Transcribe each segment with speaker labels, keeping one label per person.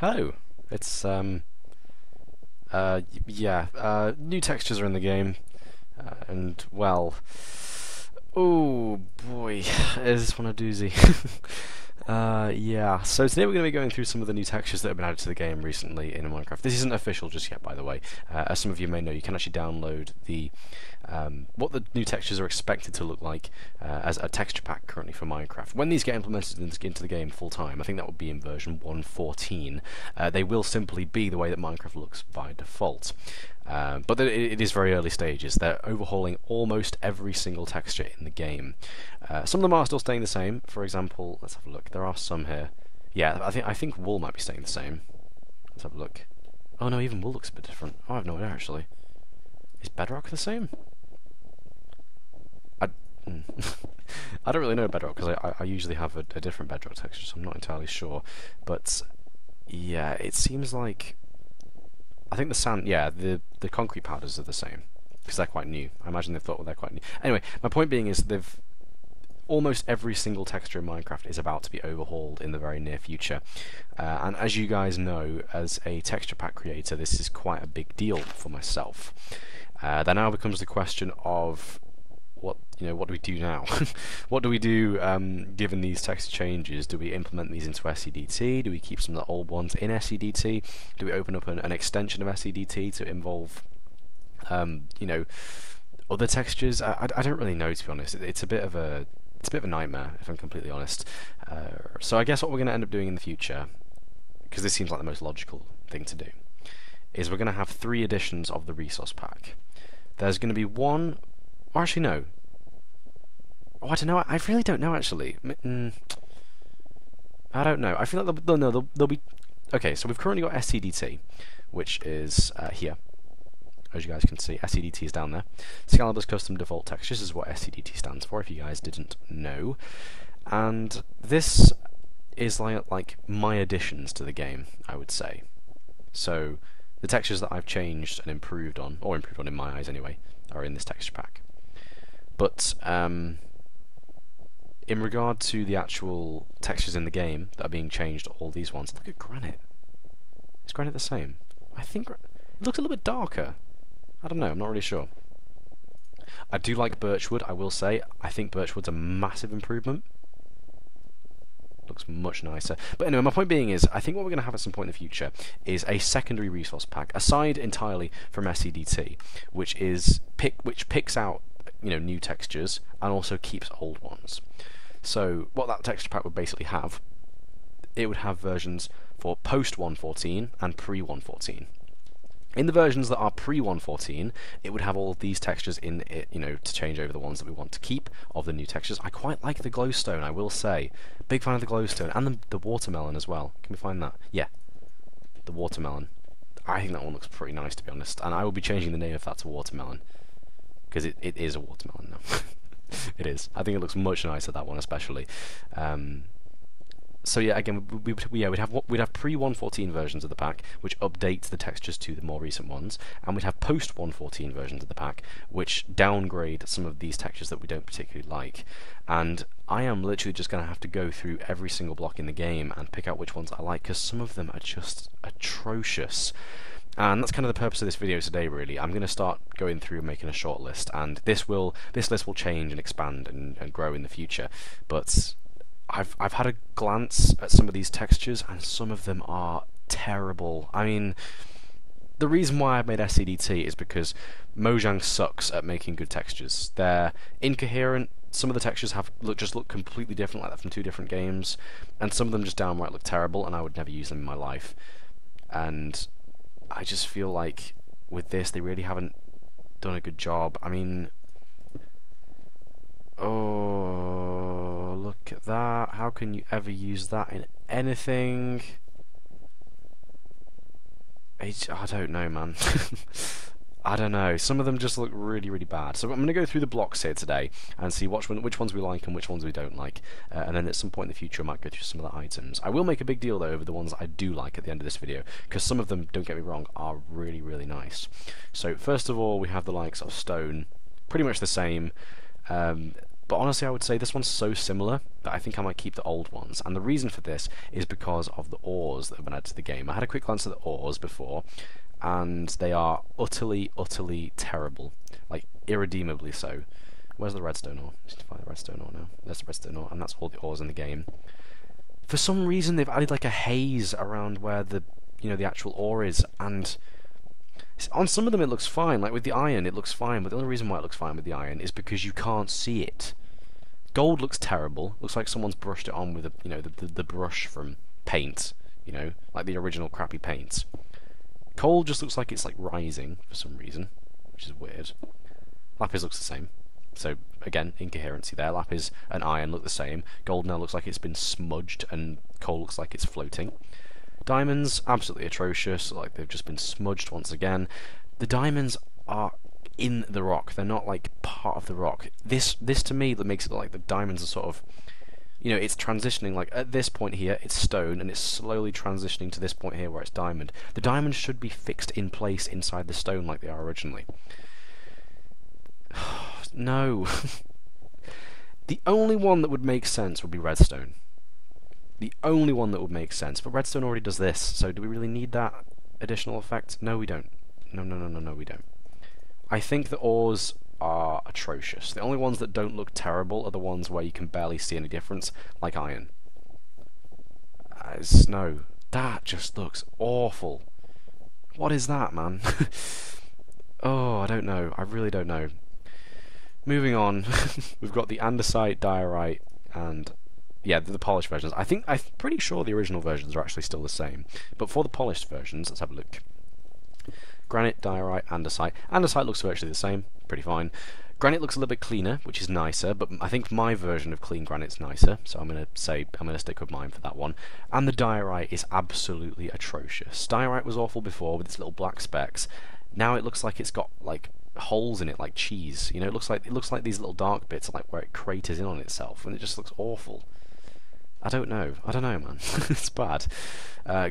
Speaker 1: Hello. It's new textures are in the game, and well, oh boy, is this one a doozy? Yeah. So today we're going to be going through some of the new textures that have been added to the game recently in Minecraft. This isn't official just yet, by the way. As some of you may know, you can actually download the what the new textures are expected to look like as a texture pack currently for Minecraft. When these get implemented into the game full time, I think that would be in version 1.14. They will simply be the way that Minecraft looks by default. But it is very early stages. They're overhauling almost every single texture in the game. Some of them are still staying the same. For example, let's have a look. There are some here. Yeah, I think wool might be staying the same. Let's have a look. Oh no, even wool looks a bit different. Oh, I have no idea actually. Is bedrock the same? I don't really know bedrock because I usually have a different bedrock texture, so I'm not entirely sure. But yeah, it seems like I think the sand, yeah, the concrete powders are the same because they're quite new. I imagine they thought they're quite new. Anyway, my point being is they've almost every single texture in Minecraft is about to be overhauled in the very near future. And as you guys know, as a texture pack creator, this is quite a big deal for myself. There now becomes the question of what do we do now? What do we do given these texture changes? Do we implement these into SCDT? Do we keep some of the old ones in SCDT? Do we open up an extension of SCDT to involve other textures? I don't really know, to be honest. It's a bit of a nightmare, if I'm completely honest. So I guess what we're going to end up doing in the future, because this seems like the most logical thing to do, is we're going to have 3 editions of the resource pack. There's going to be one. Or actually, no. Oh, I don't know. I really don't know, actually. I don't know. I feel like there'll be... Okay, so we've currently got SCDT, which is here. As you guys can see, SCDT is down there. Scalables Custom Default Textures is what SCDT stands for, if you guys didn't know. And this is like my additions to the game, I would say. So, the textures that I've changed and improved on, or improved on in my eyes anyway, are in this texture pack. But in regard to the actual textures in the game that are being changed, all these ones, look at granite. Is granite the same? I think it looks a little bit darker. I don't know, I'm not really sure. I do like birchwood, I will say. I think birchwood's a massive improvement. Looks much nicer. But anyway, my point being is, I think what we're going to have at some point in the future is a secondary resource pack, aside entirely from SCDT, which picks out new textures and also keeps old ones. So what that texture pack would basically have, it would have versions for post 1.14 and pre 1.14. In the versions that are pre 1.14, it would have all of these textures in it, to change over the ones that we want to keep of the new textures. I quite like the glowstone, I will say. Big fan of the glowstone, and the watermelon as well. Can we find that? Yeah, the watermelon. I think that one looks pretty nice, to be honest, and I will be changing the name of that to watermelon, because it is a watermelon now. It is. I think it looks much nicer, that one especially. So yeah, again, we'd have pre 1.14 versions of the pack, which updates the textures to the more recent ones, and we'd have post 1.14 versions of the pack, which downgrade some of these textures that we don't particularly like. And I am literally just going to have to go through every single block in the game and pick out which ones I like, because some of them are just atrocious. And that's kind of the purpose of this video today, really. I'm going to start going through and making a short list, and this list will change and expand and grow in the future. But I've had a glance at some of these textures, and some of them are terrible. I mean, the reason why I've made SCDT is because Mojangs sucks at making good textures. They're incoherent. Some of the textures just look completely different, like that from 2 different games, and some of them just downright look terrible, and I would never use them in my life. And I just feel like with this, they really haven't done a good job. I mean, oh, look at that. How can you ever use that in anything? I don't know, man. I don't know. Some of them just look really, really bad. So I'm going to go through the blocks here today and see which ones we like and which ones we don't like. And then at some point in the future, I might go through some of the items. I will make a big deal, though, over the ones I do like at the end of this video, because some of them, don't get me wrong, are really, really nice. So first of all, we have the likes of stone. Pretty much the same. But honestly, I would say this one's so similar that I think I might keep the old ones. And the reason for this is because of the ores that have been added to the game. I had a quick glance at the ores before, and they are utterly, utterly terrible. Like, irredeemably so. Where's the redstone ore? Just find the redstone ore now. There's the redstone ore, and that's all the ores in the game. For some reason, they've added like a haze around where the actual ore is, and on some of them it looks fine. Like with the iron, it looks fine, but the only reason why it looks fine with the iron is because you can't see it. Gold looks terrible. Looks like someone's brushed it on with the brush from paint, like the original crappy paints. Coal just looks like it's like rising for some reason, which is weird. Lapis looks the same. So again, incoherency there. Lapis and iron look the same. Gold now looks like it's been smudged, and coal looks like it's floating. Diamonds, absolutely atrocious, like they've just been smudged once again. The diamonds are in the rock, they're not like part of the rock. This to me that makes it look like the diamonds are sort of, it's transitioning, like at this point here it's stone, and it's slowly transitioning to this point here where it's diamond. The diamonds should be fixed in place inside the stone like they are originally. No. The only one that would make sense would be redstone. The only one that would make sense, but redstone already does this, so do we really need that additional effect? No, we don't. No, we don't. I think the ores are atrocious. The only ones that don't look terrible are the ones where you can barely see any difference, like iron. No, that just looks awful. What is that, man? Oh, I don't know. I really don't know. Moving on, we've got the andesite, diorite, and yeah, the polished versions. I'm pretty sure the original versions are actually still the same. But for the polished versions, let's have a look. Granite, diorite, andesite. Andesite looks virtually the same, pretty fine. Granite looks a little bit cleaner, which is nicer, but I think my version of clean granite's nicer, so I'm going to stick with mine for that one. And the diorite is absolutely atrocious. Diorite was awful before with its little black specks. Now it looks like it's got like holes in it like cheese. It looks like these little dark bits are like where it craters in on itself, and it just looks awful. I don't know, man. It's bad.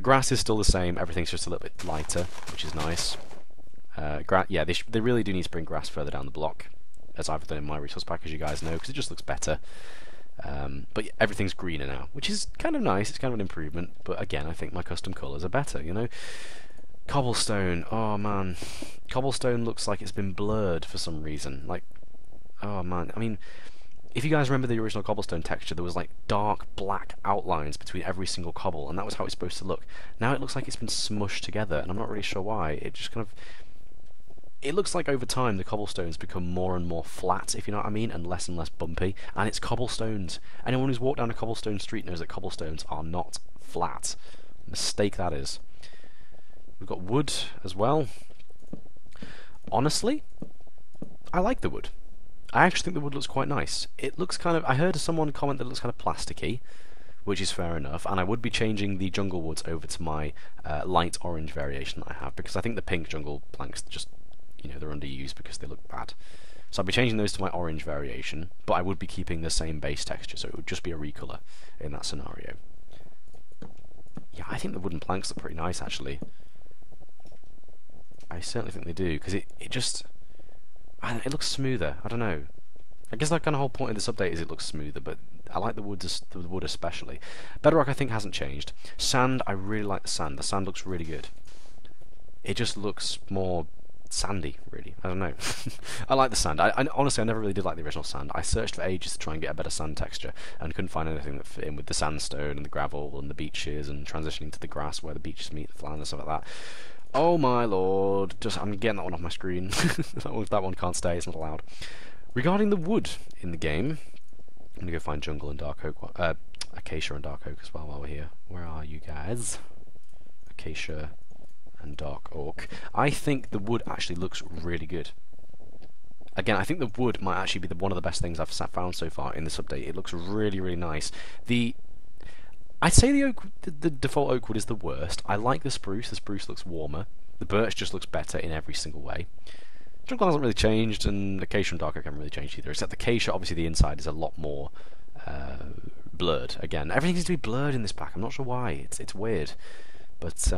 Speaker 1: Grass is still the same. Everything's just a little bit lighter, which is nice. Yeah, they really do need to bring grass further down the block, as I've done in my resource pack, as you guys know, because it just looks better. But yeah, everything's greener now, which is kind of nice. It's kind of an improvement. But again, I think my custom colours are better. Cobblestone. Oh man, cobblestone looks like it's been blurred for some reason. Like, oh man. I mean, if you guys remember the original cobblestone texture, there was like dark black outlines between every single cobble, and that was how it's supposed to look. Now it looks like it's been smushed together, and I'm not really sure why. It just kind of... It looks like over time the cobblestones become more and more flat, if you know what I mean, and less bumpy, and it's cobblestones. Anyone who's walked down a cobblestone street knows that cobblestones are not flat. Mistake that is. We've got wood as well. Honestly, I like the wood. I actually think the wood looks quite nice. It looks kind of... I heard someone comment that it looks kind of plasticky, which is fair enough, and I would be changing the jungle woods over to my light orange variation that I have, because I think the pink jungle planks just, they're underused because they look bad. So I'll be changing those to my orange variation, but I would be keeping the same base texture, so it would just be a recolor in that scenario. Yeah, I think the wooden planks look pretty nice, actually. I certainly think they do, because it just... it looks smoother. I don't know. I guess that kind of whole point of this update is it looks smoother, but I like the wood especially. Bedrock I think hasn't changed. Sand, I really like the sand. The sand looks really good. It just looks more sandy, really. I don't know. I like the sand. Honestly, I never really did like the original sand. I searched for ages to try and get a better sand texture, and couldn't find anything that fit in with the sandstone and the gravel and the beaches and transitioning to the grass where the beaches meet the land and stuff like that. Oh my lord, I'm getting that one off my screen. That one can't stay, it's not allowed. Regarding the wood in the game, I'm going to go find jungle and dark oak, acacia and dark oak as well while we're here. Where are you guys? Acacia and dark oak. I think the wood actually looks really good. Again, I think the wood might actually be one of the best things I've found so far in this update. It looks really, really nice. I'd say the default oak wood is the worst. I like the spruce. The spruce looks warmer. The birch just looks better in every single way. Jungle hasn't really changed, and acacia and dark oak haven't really changed either. Except the acacia, obviously the inside is a lot more blurred. Again, everything seems to be blurred in this pack. I'm not sure why. It's weird, but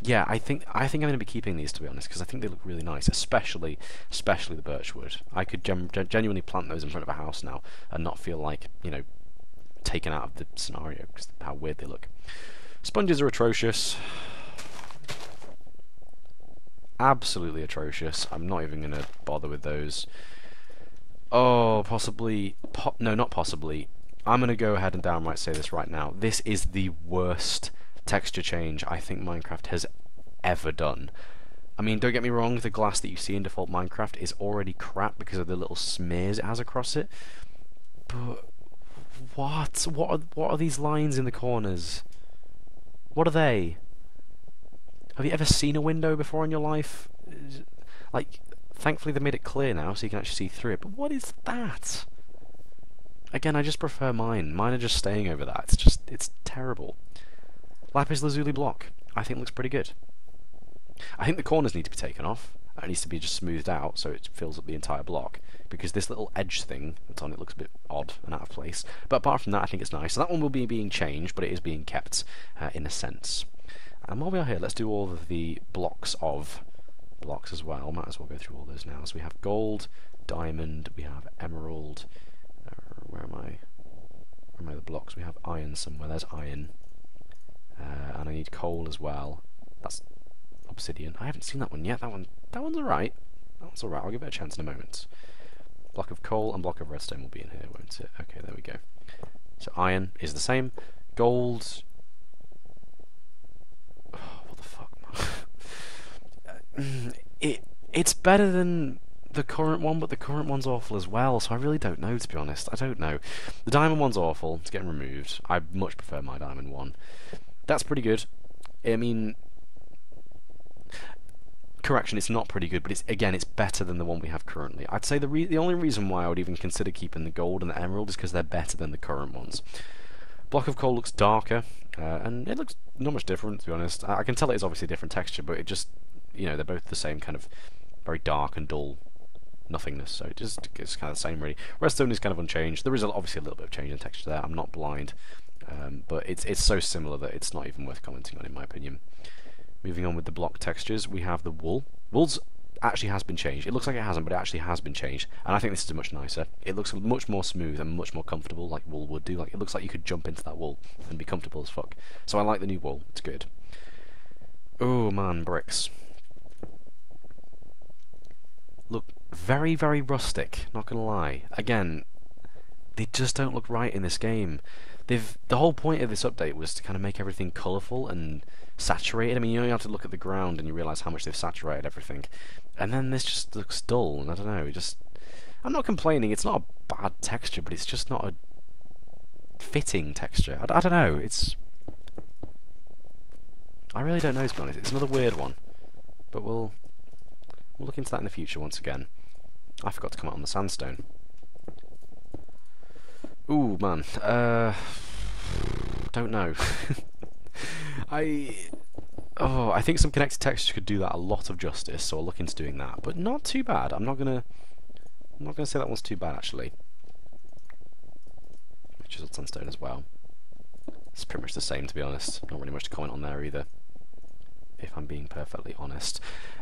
Speaker 1: Yeah, I think I'm going to be keeping these, to be honest, because I think they look really nice, especially the birchwood. I could genuinely plant those in front of a house now and not feel like, you know, taken out of the scenario because how weird they look. Sponges are atrocious. Absolutely atrocious. I'm not even going to bother with those. Oh, possibly... no, not possibly. I'm going to go ahead and downright say this right now. This is the worst texture change I think Minecraft has ever done. I mean, don't get me wrong, the glass that you see in default Minecraft is already crap because of the little smears it has across it. But... What are these lines in the corners? What are they? Have you ever seen a window before in your life? Like, thankfully they made it clear now so you can actually see through it, but what is that? Again, I just prefer mine. Mine are just staying over that. It's terrible. Lapis lazuli block, I think looks pretty good. I think the corners need to be taken off. It needs to be just smoothed out so it fills up the entire block, because this little edge thing that's on it looks a bit odd and out of place. But apart from that, I think it's nice. So that one will be being changed, but it is being kept in a sense. And while we are here, let's do all of the blocks as well. Might as well go through all those now. So we have gold, diamond, we have emerald. Where am I? Where are the blocks? We have iron somewhere. There's iron. And I need coal as well. That's obsidian. I haven't seen that one yet. That one's alright. That one's alright. I'll give it a chance in a moment. Block of coal and block of redstone will be in here, won't it? Okay, there we go. So iron is the same. Gold... what the fuck, man? It's better than the current one, but the current one's awful as well, so I really don't know, to be honest. I don't know. The diamond one's awful. It's getting removed. I much prefer my diamond one. That's pretty good. I mean... correction, it's not pretty good, but it's better than the one we have currently. I'd say the only reason why I would even consider keeping the gold and the emerald is because they're better than the current ones. Block of coal looks darker, and it looks not much different, to be honest. I can tell it is obviously a different texture, but it just, you know, they're both the same kind of very dark and dull nothingness, so it's kind of the same, really. Redstone is kind of unchanged. There is obviously a little bit of change in texture there. I'm not blind, but it's so similar that it's not even worth commenting on, in my opinion. Moving on with the block textures, we have the wool. Wool's actually has been changed. It looks like it hasn't, but it actually has been changed, and I think this is much nicer. It looks much more smooth and much more comfortable, like wool would do. Like, it looks like you could jump into that wool and be comfortable as fuck. So I like the new wool. It's good. Oh man, bricks. Look very, very rustic, not gonna lie. Again, they just don't look right in this game. The whole point of this update was to kind of make everything colourful and saturated. I mean, you only have to look at the ground and you realise how much they've saturated everything. And then this just looks dull, and I don't know, I'm not complaining, it's not a bad texture, but it's just not a fitting texture. I don't know, I really don't know, to be honest. It's another weird one. But we'll look into that in the future once again. I forgot to comment on the sandstone. Ooh, man. Don't know. I think some connected textures could do that a lot of justice, so I'll look into doing that. But not too bad. I'm not gonna say that one's too bad, actually. Chiseled sandstone as well. It's pretty much the same, to be honest. Not really much to comment on there either, if I'm being perfectly honest.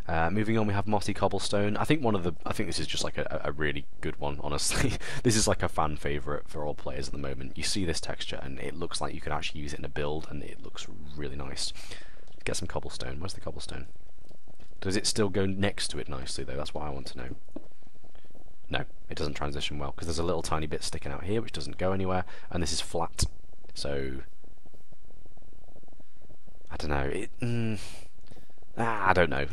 Speaker 1: Moving on, we have mossy cobblestone. I think this is just like a really good one, honestly. This is like a fan favourite for all players at the moment. You see this texture and it looks like you could actually use it in a build, and it looks really nice. Get some cobblestone. Where's the cobblestone? Does it still go next to it nicely, though? That's what I want to know. No, it doesn't transition well, because there's a little tiny bit sticking out here which doesn't go anywhere, and this is flat. So I don't know. I don't know.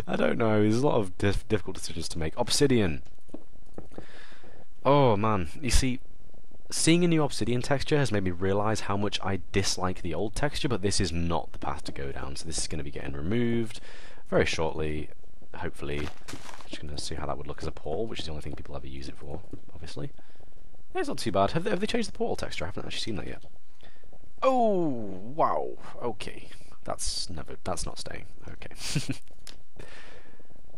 Speaker 1: I don't know. There's a lot of difficult decisions to make. Obsidian. Oh man, you see, seeing a new obsidian texture has made me realise how much I dislike the old texture, but this is not the path to go down, so this is going to be getting removed very shortly, hopefully. Just going to see how that would look as a portal, which is the only thing people ever use it for, obviously. Yeah, it's not too bad. Have they changed the portal texture? I haven't actually seen that yet. Oh, wow. Okay. That's not staying. Okay.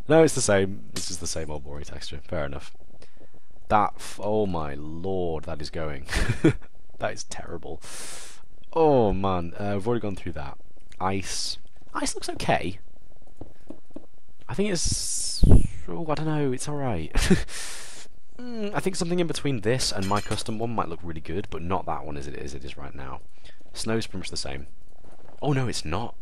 Speaker 1: No, it's the same. This is the same old boring texture. Fair enough. Oh my lord, that is going. That is terrible. Oh man, we've already gone through that. Ice. Ice looks okay. I think it's... oh, I don't know, it's alright. I think something in between this and my custom one might look really good, but not that one as it is right now. Snow's pretty much the same. Oh no, it's not.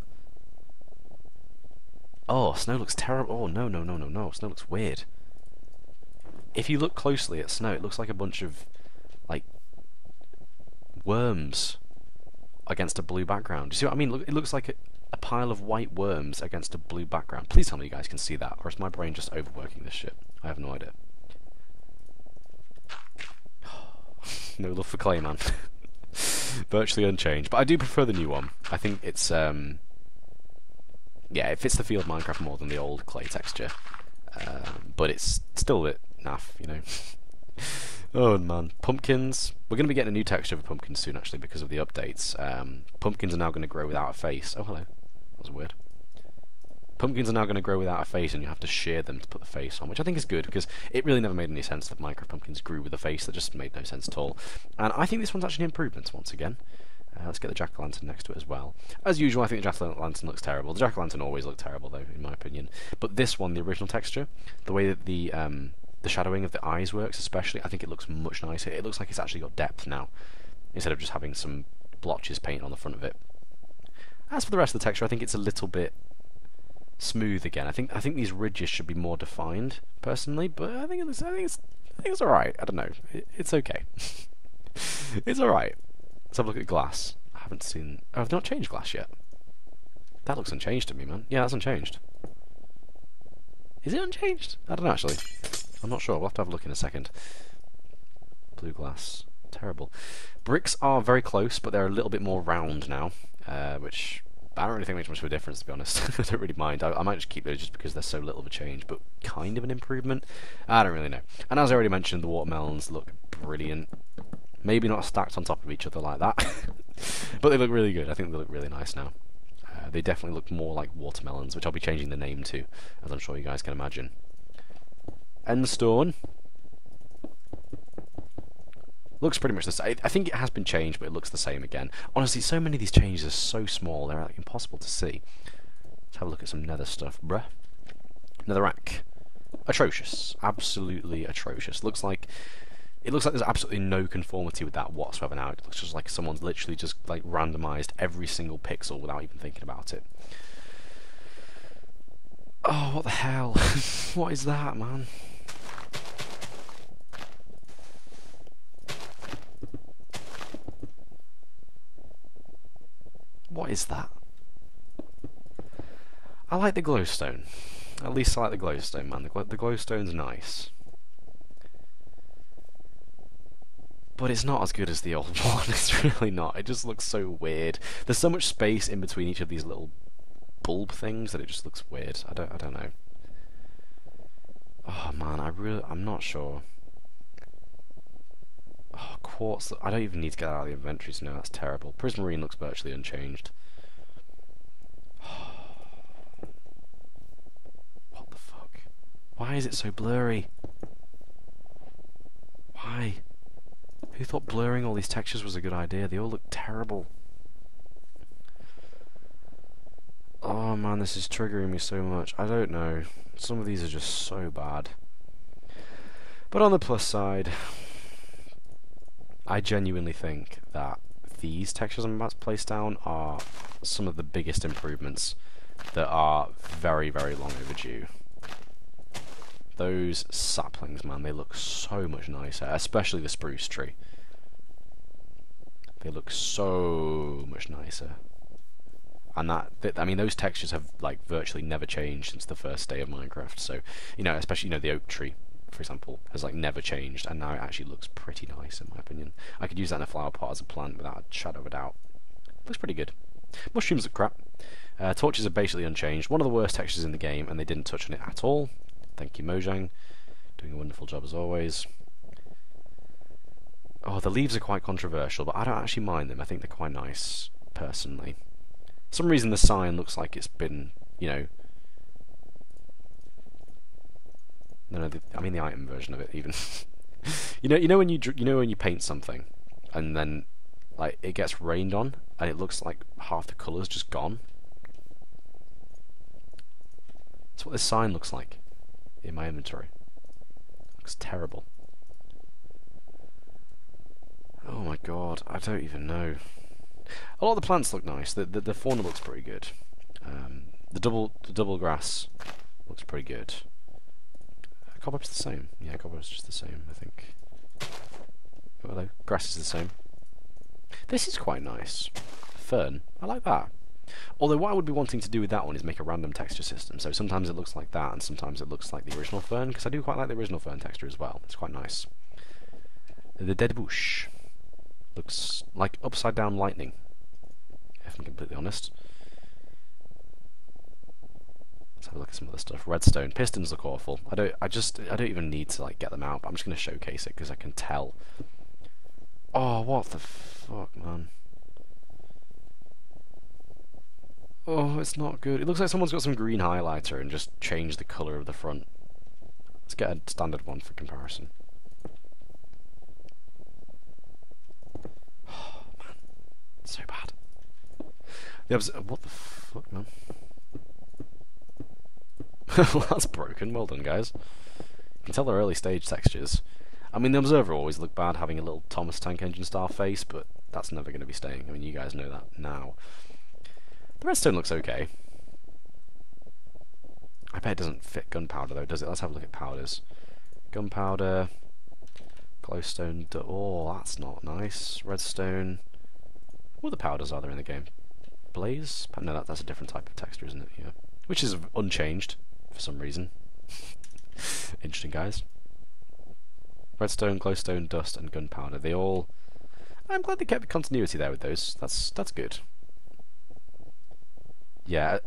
Speaker 1: Oh, snow looks terrible. Oh, no, no, no, no, no. Snow looks weird. If you look closely at snow, it looks like a bunch of, like, worms against a blue background. Do you see what I mean? Look, it looks like a pile of white worms against a blue background. Please tell me you guys can see that, or is my brain just overworking this shit? I have no idea. No love for clay, man. Virtually unchanged. But I do prefer the new one. I think it's, yeah, it fits the feel of Minecraft more than the old clay texture. But it's still a bit naff, you know. Oh man, pumpkins. We're going to be getting a new texture for pumpkins soon, actually, because of the updates. Pumpkins are now going to grow without a face. Oh, hello. That was weird. Pumpkins are now going to grow without a face, and you have to shear them to put the face on, which I think is good, because it really never made any sense that Minecraft pumpkins grew with a face. That just made no sense at all. And I think this one's actually an improvement, once again. Let's get the jack-o'-lantern next to it as well. As usual, I think the jack-o'-lantern looks terrible. The jack-o'-lantern always looked terrible, though, in my opinion. But this one, the original texture, the way that the shadowing of the eyes works especially, I think it looks much nicer. It looks like it's actually got depth now, instead of just having some blotches painted on the front of it. As for the rest of the texture, I think it's a little bit smooth again. I think these ridges should be more defined, personally, but I think it's alright. I don't know. It's okay. It's alright. Let's have a look at glass. I haven't seen... oh, I've not changed glass yet. That looks unchanged to me, man. Yeah, that's unchanged. Is it unchanged? I don't know, actually. I'm not sure. We'll have to have a look in a second. Blue glass. Terrible. Bricks are very close, but they're a little bit more round now, which I don't really think makes much of a difference, to be honest. I don't really mind. I might just keep those just because they're so little of a change, but kind of an improvement. I don't really know. And as I already mentioned, the watermelons look brilliant. Maybe not stacked on top of each other like that, but they look really good. I think they look really nice now. They definitely look more like watermelons, which I'll be changing the name to, as I'm sure you guys can imagine. Endstone looks pretty much the same. I think it has been changed, but it looks the same again. Honestly, so many of these changes are so small, they're like impossible to see. Let's have a look at some nether stuff, bruh. Netherrack. Atrocious. Absolutely atrocious. It looks like there's absolutely no conformity with that whatsoever now. It looks just like someone's literally just like randomized every single pixel without even thinking about it. Oh, what the hell? What is that, man? What is that? I like the glowstone. At least I like the glowstone, man. The glowstone's nice. But it's not as good as the old one. It's really not. It just looks so weird. There's so much space in between each of these little bulb things that it just looks weird. I don't know. Oh man, I'm not sure. Oh, quartz. I don't even need to get that out of the inventory to know that's terrible. Prismarine looks virtually unchanged. What the fuck? Why is it so blurry? Why? Who thought blurring all these textures was a good idea? They all look terrible. Oh man, this is triggering me so much. I don't know. Some of these are just so bad. But on the plus side, I genuinely think that these textures I'm about to place down are some of the biggest improvements that are very, very long overdue. Those saplings, man, they look so much nicer, especially the spruce tree. They look so much nicer. And I mean, those textures have like virtually never changed since the first day of Minecraft. So, you know, especially, you know, the oak tree, for example, has like never changed, and now it actually looks pretty nice in my opinion. I could use that in a flower pot as a plant without a shadow of a doubt. Looks pretty good. Mushrooms look crap. Torches are basically unchanged. One of the worst textures in the game, and they didn't touch on it at all. Thank you, Mojang. Doing a wonderful job as always. Oh, the leaves are quite controversial, but I don't actually mind them. I think they're quite nice, personally. For some reason the sign looks like it's been, you know... No, I mean the item version of it, even. you know when you paint something, and then like it gets rained on, and it looks like half the colour's just gone? That's what this sign looks like in my inventory. Looks terrible. Oh my god, I don't even know. A lot of the plants look nice. The fauna looks pretty good. The double grass looks pretty good. Cobweb's the same. Yeah, cobweb's just the same, I think. Oh, hello. Grass is the same. This is quite nice. Fern. I like that. Although what I would be wanting to do with that one is make a random texture system. So sometimes it looks like that, and sometimes it looks like the original fern, because I do quite like the original fern texture as well. It's quite nice. The dead bush looks like upside down lightning, if I'm completely honest. Let's have a look at some other stuff. Redstone. Pistons look awful. I don't even need to like get them out, but I'm just gonna showcase it because I can tell. Oh, what the fuck, man. Oh, it's not good. It looks like someone's got some green highlighter and just changed the colour of the front. Let's get a standard one for comparison. Oh, man. It's so bad. What the fuck, man? Well, that's broken. Well done, guys. You can tell they're early stage textures. I mean, the Observer always looked bad having a little Thomas Tank Engine style face, but that's never going to be staying. I mean, you guys know that now. The redstone looks okay. I bet it doesn't fit gunpowder though, does it? Let's have a look at powders. Gunpowder, glowstone. Oh, that's not nice. Redstone. What other powders are there in the game? Blaze? No, that's a different type of texture, isn't it? Yeah. Which is unchanged for some reason. Interesting, guys. Redstone, glowstone, dust, and gunpowder. They all. I'm glad they kept the continuity there with those. That's good. Yeah,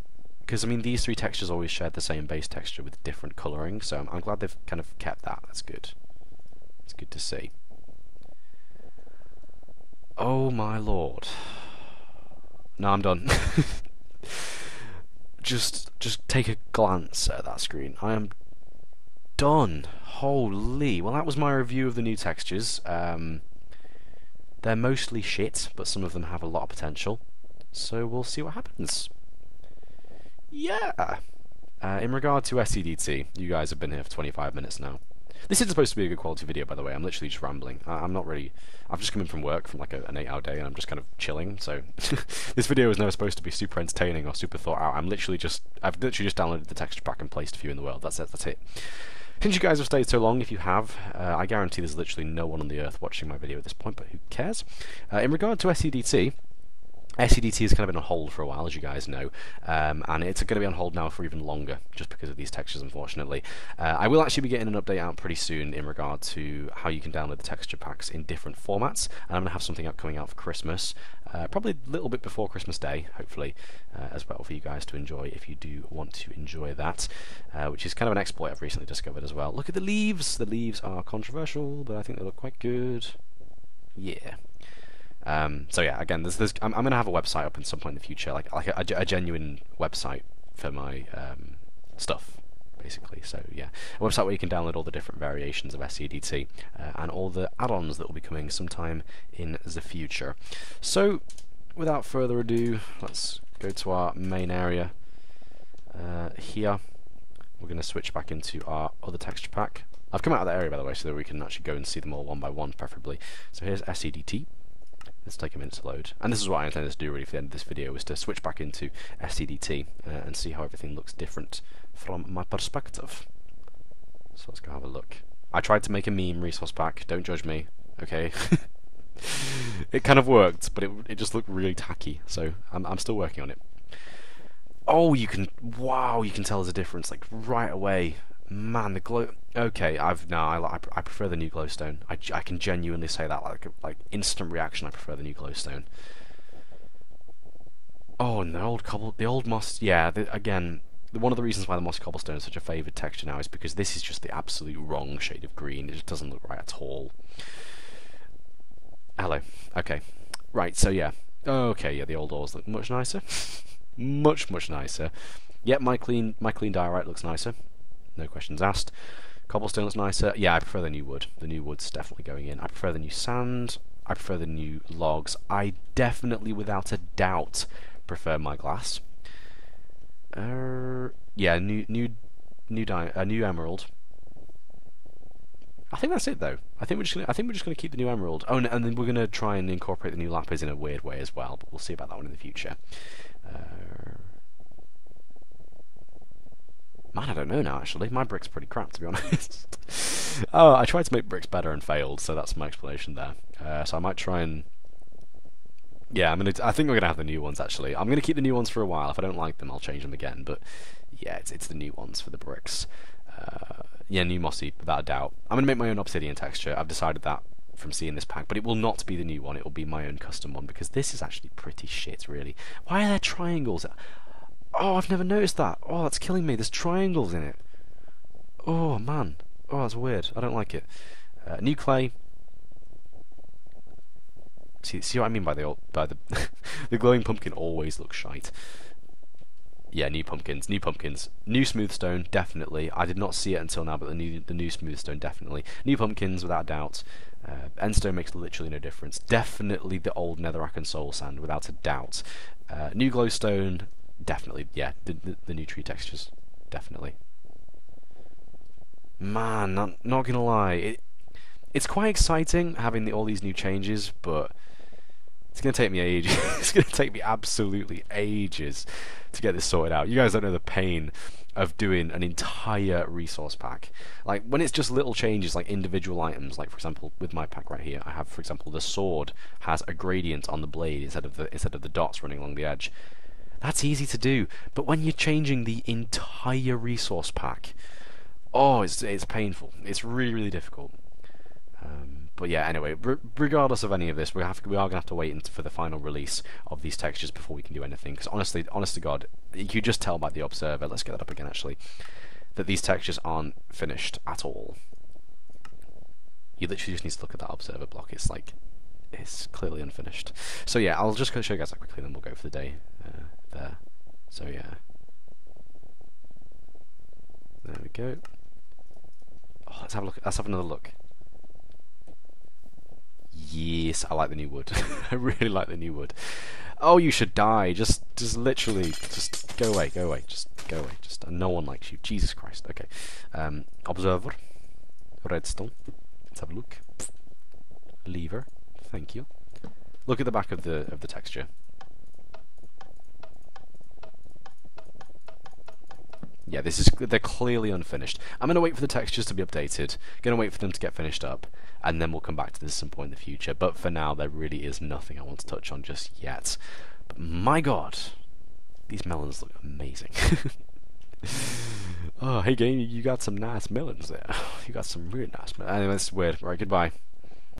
Speaker 1: because I mean these three textures always shared the same base texture with different colouring, so I'm glad they've kind of kept that. That's good. It's good to see. Oh my lord! No, I'm done. just take a glance at that screen. I am done. Holy! Well, that was my review of the new textures. They're mostly shit, but some of them have a lot of potential. So we'll see what happens. Yeah! In regard to SCDT, you guys have been here for 25 minutes now. This is supposed to be a good quality video, by the way. I'm literally just rambling. I'm not really... I've just come in from work from like an 8-hour day, and I'm just kind of chilling, so... This video is never supposed to be super entertaining or super thought out. I've literally just downloaded the texture pack and placed a few in the world. That's it. Since you guys have stayed so long, if you have, I guarantee there's literally no one on the earth watching my video at this point, but who cares? In regard to SCDT... SCDT has kind of been on hold for a while, as you guys know, and it's going to be on hold now for even longer, just because of these textures, unfortunately. I will actually be getting an update out pretty soon in regard to how you can download the texture packs in different formats, and I'm going to have something coming out for Christmas, probably a little bit before Christmas Day, hopefully, as well for you guys to enjoy if you do want to enjoy that, which is kind of an exploit I've recently discovered as well. Look at the leaves! The leaves are controversial, but I think they look quite good. Yeah. So yeah, again, I'm going to have a website up at some point in the future, like a genuine website for my stuff, basically. So yeah, a website where you can download all the different variations of SCDT and all the add-ons that will be coming sometime in the future. So without further ado, let's go to our main area here. We're going to switch back into our other texture pack. I've come out of that area, by the way, so that we can actually go and see them all one by one, preferably. So here's SCDT. Let's take a minute to load. And this is what I intended to do really for the end of this video, was to switch back into SCDT and see how everything looks different from my perspective. So let's go have a look. I tried to make a meme resource pack, don't judge me, okay? It kind of worked, but it just looked really tacky, so I'm still working on it. Oh, wow, you can tell there's a difference, like, right away. Man, the glow... Okay, I prefer the new glowstone. I can genuinely say that, like instant reaction, I prefer the new glowstone. Oh, and the old moss... Yeah, again, one of the reasons why the mossy cobblestone is such a favoured texture now is because this is just the absolute wrong shade of green. It just doesn't look right at all. Hello. Okay. Right, so yeah. Okay, yeah, the old ores look much nicer. much nicer. Yep, my clean diorite looks nicer. No questions asked. Cobblestone looks nicer. Yeah, I prefer the new wood. The new wood's definitely going in. I prefer the new sand. I prefer the new logs. I definitely, without a doubt, prefer my glass. Yeah, new emerald. I think that's it though. I think we're just gonna keep the new emerald. Oh, and then we're gonna try and incorporate the new lapis in a weird way as well. But we'll see about that one in the future. Man, I don't know now. Actually, my brick's pretty crap to be honest. Oh, I tried to make bricks better and failed, so that's my explanation there. So I might try and yeah, I think we're gonna have the new ones actually. I'm gonna keep the new ones for a while. If I don't like them, I'll change them again. But yeah, it's the new ones for the bricks. Yeah, new mossy, without a doubt. I'm going to make my own obsidian texture. I've decided that from seeing this pack, but it will not be the new one. It will be my own custom one, because this is actually pretty shit, really. Why are there triangles? Oh, I've never noticed that. Oh, that's killing me. There's triangles in it. Oh, man. Oh, that's weird. I don't like it. New clay. See what I mean by the the glowing pumpkin always looks shite. Yeah, new pumpkins, new smooth stone, definitely. I did not see it until now, but the new smooth stone, definitely. New pumpkins, without a doubt. Endstone makes literally no difference. Definitely the old netherrack and soul sand, without a doubt. New glowstone, definitely. Yeah, the new tree textures, definitely. Man, not gonna lie, it's quite exciting having all these new changes, but it's going to take me ages. It's going to take me absolutely ages to get this sorted out. You guys don't know the pain of doing an entire resource pack. Like, when it's just little changes, like individual items, like, for example, with my pack right here, I have, for example, the sword has a gradient on the blade instead of the dots running along the edge. That's easy to do, but when you're changing the entire resource pack, oh, it's painful. It's really, really difficult. But yeah, anyway, regardless of any of this, we are going to have to wait for the final release of these textures before we can do anything. Because honestly, honest to God, you could just tell by the observer, let's get that up again actually, that these textures aren't finished at all. You literally just need to look at that observer block. It's like, it's clearly unfinished. So yeah, I'll just show you guys that quickly, then we'll go for the day there. So yeah. There we go. Oh, let's have a look. Let's have another look. Yes, I like the new wood. I really like the new wood. Oh, you should die. Just literally, just go away, just go away. Just no one likes you. Jesus Christ. Okay. Observer, redstone. Let's have a look. Lever. Thank you. Look at the back of the texture. Yeah, they're clearly unfinished. I'm going to wait for the textures to be updated, going to wait for them to get finished up, and then we'll come back to this at some point in the future. But for now, there really is nothing I want to touch on just yet. But my god, these melons look amazing. Oh, hey game, you got some nice melons there. You got some really nice melons. Anyway, that's weird. Right, goodbye.